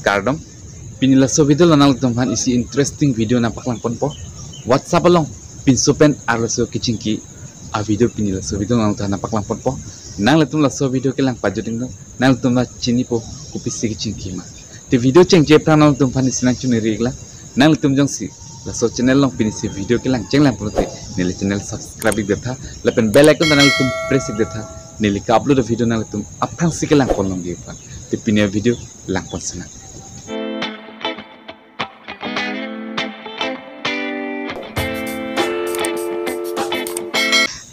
kardom pinila so video lanal tumhan isi interesting video na paklang ponpo WhatsApp along pinsopen arlo so kichinki a video pinila so video nang na paklang ponpo nang letum la so video ke lang pajuding no nang letum la chini po kupisi kichinki ma te video cheng je pranal tumhan isinang chuni regla nang letum jong si la so channel long pinisi video ke lang cheng lang punote nili channel subscribe detha lapen bell icon nang letum press detha nili ka upload video nang letum aprang si ke lang ponlong ge pan te pinia video lang pon sana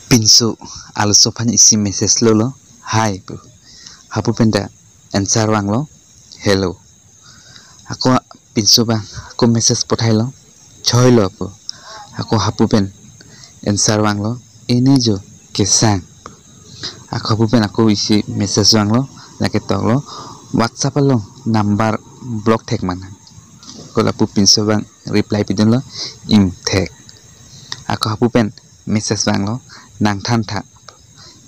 pinso al sopan isi message lolo hi bu hapu penda answer wang lo hello aku pinso bang aku message pothai lo choi lo bu aku hapu pen answer wang lo ini jo kesang aku hapu pen aku isi message wang lo lake tok lo WhatsApp lo number block tag mana ko lapu pinso bang reply pidon lo im tag aku hapu pen message bang lo nang than tha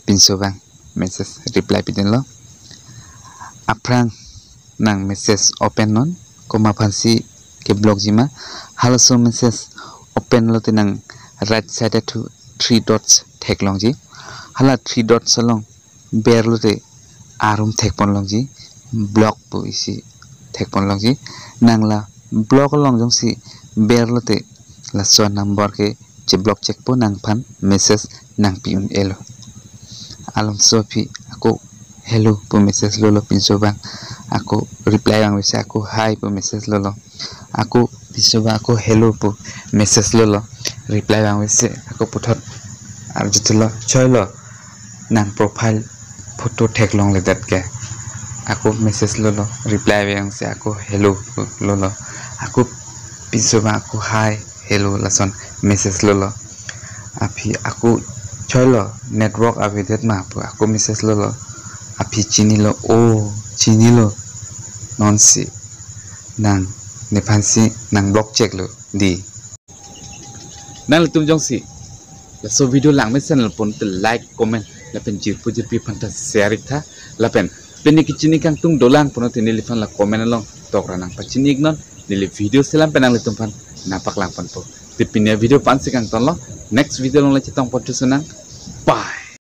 pinso bang message reply pidin lo aprang nang message open non koma phansi ke blog jima halo so message open lo te nang right side to 3 dots thek long ji hala 3 dots long ber lo te arum thek pon long ji blog pu isi thek pon long ji nang la blog long jong si ber lo te la so number ke je blog check po nang phan message nang piun elo alam sofi aku hello po message lolo pinso bang aku reply bang wise aku hi po message lolo aku pinso bang aku hello po message lolo reply bang wise aku puthot ar jutlo choilo nang profile photo tag long le dat ke aku message lolo reply bang wise aku hello po lolo aku pinso bang aku hi hello lason message lolo api aku choilo network update ma pu aku message lolo api chini lo nonsi nang nepansi nang block check lo di nang tum jong si la so video lang me channel pon te like comment la pen jir pujir pi phanta share tha la pen peni kichini kang tung dolang pono te nili fan la comment long tokra nang pachini ignon nili video selam penang le tum fan napak lang pan po te pinia video pan sikang ton lo next video long la chitong pot sunang bye.